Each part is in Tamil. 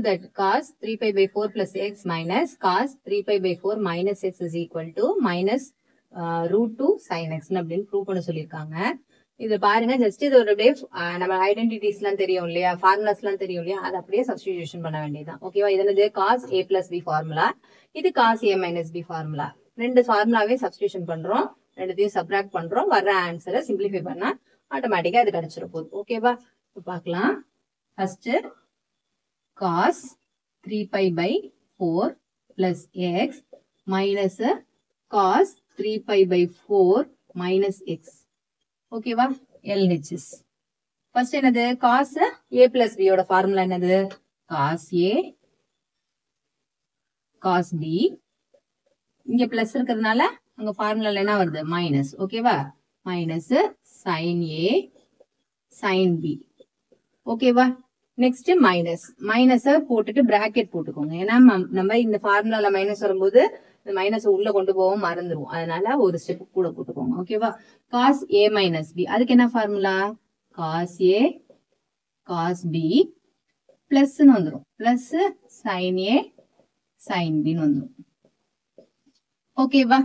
that cos 3 pi by 4 plus x minus cos 3 pi by 4 minus x is equal to minus root 2 sin x அப்படின்னு ப்ரூவ் பண்ண சொல்லியிருக்காங்க. இது பாருங்க, ஜஸ்ட் இது ஒரு நம்ம ஐடென்டிட்டிஸ் எல்லாம் தெரியும் இல்லையா, ஃபார்முலாஸ் எல்லாம் தெரியும் இல்லையா, அது அப்படியே சப்ஸ்டிடியூஷன் பண்ண வேண்டியதான். ஓகேவா, இது cos a plus b formula, இது cos a minus b formula. ரெண்டு ஃபார்முலாவே சப்ஸ்டிடியூஷன் பண்றோம், ரெண்டுத்தையும் சப்ராக்ட் பண்றோம், வர்ற ஆன்சரை சிம்பிளிஃபை பண்ணா ஆட்டோமேட்டிக்கா அது கிடைச்சிட போகுது. ஓகேவா, இப்போ பார்க்கலாம். First cos 3 pi by 4 plus x minus cos 3 pi by 4 minus x. ஓகேவா, LHS. ஃபர்ஸ்ட் என்னது, cos a plus b யோட ஃபார்முலா என்னது, cos a cos b. இங்க பிளஸ் இருக்கிறதுனால அங்க ஃபார்முலால என்ன வருது, மைனஸ். ஓகேவா, minus sin a sin b. ஓகேவா, நெக்ஸ்ட் மைனஸ் போட்டுட்டு பிராக்கெட் போட்டுக்கோங்க. ஏன்னா நம்ம இந்த ஃபார்முலால மைனஸ் வரும்போது இந்த மைனஸ் உள்ள கொண்டு போவோம், மறந்துடும். அதனால ஒரு ஸ்டெப் கூட போட்டுக்கோங்க. ஓகேவா, cos a minus b, அதுக்கு என்ன formula, cos a cos b plus வந்துடும், plus sin a sin b வந்துடும். ஓகேவா,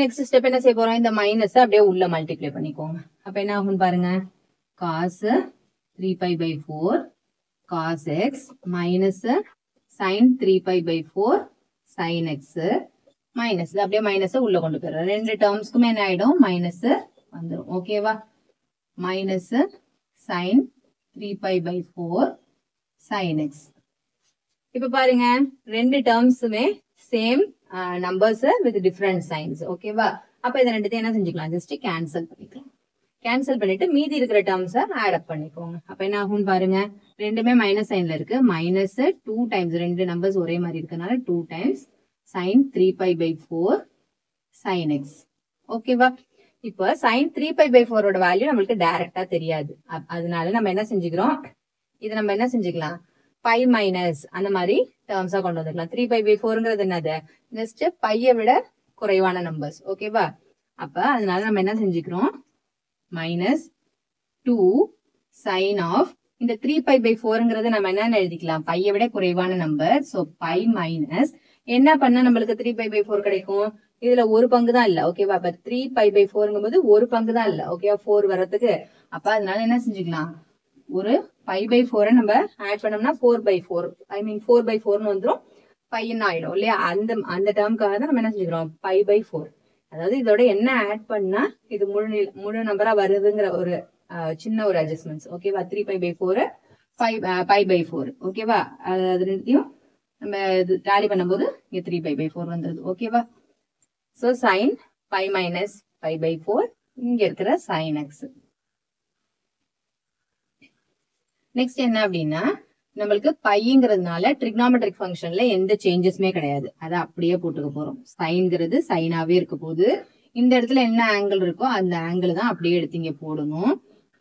நெக்ஸ்ட் ஸ்டெப் என்ன செய்ய போறோம், இந்த மைனஸ் அப்படியே உள்ள மல்டிப்ளை பண்ணிக்கோங்க. அப்ப என்ன ஆகும் பாருங்க, cos 3 pi by 4 cos x minus sin 3 pi by 4 sin x minus, அப்படியே மைனஸ் உள்ள கொண்டு போயிடுறோம். ரெண்டு டேர்ம்ஸ்க்குமே என்ன ஆயிடும், மைனஸ் வந்துடும். ஓகேவா, minus sin 3 pi by 4 sin x. இப்ப பாருங்க, ரெண்டு டேர்ம்ஸுமே same numbers with different signs. ஓகேவா, அப்ப இதை ரெண்டுத்தையும் என்ன செஞ்சுக்கலாம், ஜஸ்ட் கேன்சல் பண்ணிக்கலாம். கேன்சல் பண்ணிட்டு மீதி இருக்கிற டேர்ம்ஸை ஆட் அப் பண்ணிக்கோங்க. அப்ப என்ன ஆகும் பாருங்க, ரெண்டுமே மைனஸ் சைன்ல இருக்கு. மைனஸ் 2 டைம்ஸ், ரெண்டு நம்பர்ஸ் ஒரே மாதிரி இருக்கனால 2 times sin 3 pi by 4 sin x. ஓகேவா, இப்போ sin 3 pi by 4 ஓட வேல்யூ நம்மளுக்கு டைரக்டா தெரியாது. அதனால நம்ம என்ன செஞ்சுக்கிறோம், இது நம்ம என்ன செஞ்சுக்கலாம், பை மைனஸ் அந்த மாதிரி டேர்ம்ஸா கொண்டு வந்துக்கலாம். 3 pi by 4ங்கிறது என்னது, ஜஸ்ட் பையை விட குறைவான நம்பர்ஸ். ஓகேவா, அப்ப அதனால நம்ம என்ன செஞ்சுக்கிறோம், மைனஸ் 2 sin ஆஃப் இந்த 3 pi by 4ங்கிறது நம்ம என்னன்னு எழுதிக்கலாம், பையை விட குறைவான நம்பர். சோ பை மைனஸ் என்ன பண்ணா நம்மளுக்கு 3 pi by 4 கிடைக்கும், இதுல ஒரு பங்கு தான் இல்ல. ஓகேவா, அப்ப 3 pi by 4ங்கும் போது ஒரு பங்கு தான் இல்ல. ஓகேவா, 4 வர்றதுக்கு. அப்ப அதனால என்ன செஞ்சுக்கலாம், ஒரு pi by 4 நம்ம ஆட் பண்ணோம்னா 4 by 4, ஐ மீன் 4 by 4ன்னு வந்துடும், பையன் ஆயிடும் இல்லையா. அந்த டேர்முக்காக தான் நம்ம என்ன செஞ்சுக்கிறோம், pi by 4. அதாவது இதோட என்ன ஆட் பண்ணா இது முழு நம்பரா வருதுங்கிற ஒரு சின்ன ஒரு அட்ஜஸ்ட்மெண்ட்ஸ். ஓகேவா, 3 pi by 4 pi by 4. ஓகேவா, அது ரெண்டையும் நம்ம டேலி பண்ணும்போது இங்க 3 pi by 4 வந்தது. ஓகேவா, so sin pi minus pi by 4, இங்க இருக்கிற sin x. நெக்ஸ்ட் என்ன அப்படின்னா, நம்மளுக்கு பைங்கிறதுனால ட்ரிக்னாமெட்ரிக் ஃபங்க்ஷன்ல எந்த சேஞ்சஸுமே கிடையாது, அதை அப்படியே போட்டுக்க போறோம். சைன்ங்கிறது சைனாவே இருக்க போது, இந்த இடத்துல என்ன ஆங்கிள் இருக்கோ அந்த ஆங்கிள் தான் அப்படியே எடுத்து இங்க போடணும்.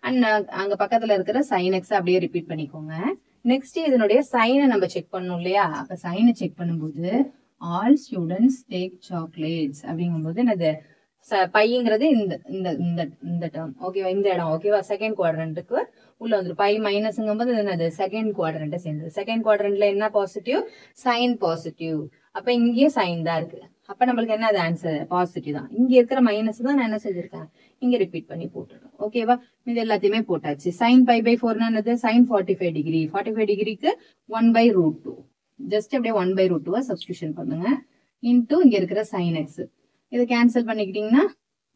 அண்ட் அங்க பக்கத்துல இருக்கிற sin x அப்படியே ரிப்பீட் பண்ணிக்கோங்க. நெக்ஸ்ட் இதனுடைய சைனை நம்ம செக் பண்ணணும் இல்லையா. அப்ப சைனை செக் பண்ணும்போது ஆல் ஸ்டூடெண்ட்ஸ் டேக் சாக்லேட்ஸ் அப்படிங்கும்போது என்னது, பைங்கிறது இந்த டேர்ம். ஓகேவா, இந்த இடம். ஓகேவா, செகண்ட் குவாட்ரண்ட்டுக்கு உள்ள வந்துடும். பை மைனஸ்ங்கும் போது என்னது, செகண்ட் குவாட்ரண்ட் சேர்ந்தது. செகண்ட் குவாட்ரண்ட்ல என்ன பாசிட்டிவ், சைன் பாசிட்டிவ். அப்ப இங்கேயும் சைன் தான் இருக்கு. அப்ப நம்மளுக்கு என்ன அது ஆன்சர், பாசிட்டிவ் தான். இங்க இருக்கிற மைனஸ் தான் நான் என்ன செஞ்சிருக்கேன், இங்க ரிப்பீட் பண்ணி போட்டுருக்கேன். ஓகேவா, இது எல்லாத்தையுமே போட்டாச்சு. சைன் பை பை 4 என்னது, சைன் 45 டிகிரி. 45 டிகிரிக்கு 1 by √2. ஜஸ்ட் அப்படியே 1 by √2 சப்ஸ்டிடியூஷன் பண்ணுங்க. இன்டூ இங்க இருக்கிற சைன் எக்ஸ், இதை கேன்சல் பண்ணிக்கிட்டீங்கன்னா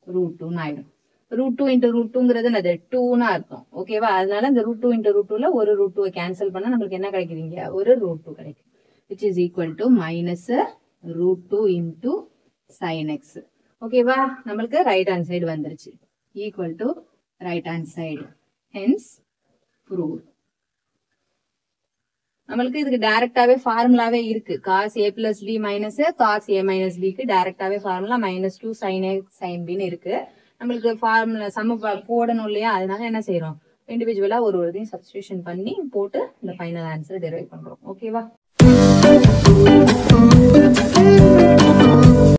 √2 ஆயிடும். √2 into √2ங்கிறது என்னது, 2ன்னு அர்த்தம். ஓகேவா, அதனால இந்த √2 into √2ல ஒரு √2 கேன்சல் பண்ணா நம்மளுக்கு என்ன கிடைக்குதுங்க, ஒரு √2 கிடைக்கும். which is equal to minus √2 into sin x. ஓகேவா, நம்மளுக்கு ரைட் ஹேண்ட் சைடு வந்துருச்சு. Equal to right hand side, hence prove. நம்மளுக்கு இதுக்கு டைரக்டாவே ஃபார்முலாவே இருக்கு. cos a plus b minus cos a minus b க்கு டைரக்டாவே formula -2 sin a sin b ன்னு இருக்கு. நம்மளுக்கு ஃபார்முலா சம போடணும் இல்லையா, அதனால என்ன செய்யறோம், இண்டிவிஜுவலா ஒரு இதையும் சப்ஸ்டிடியூஷன் பண்ணி போட்டு இந்த ஃபைனல் ஆன்சர் டெரைவ் பண்றோம். ஓகேவா.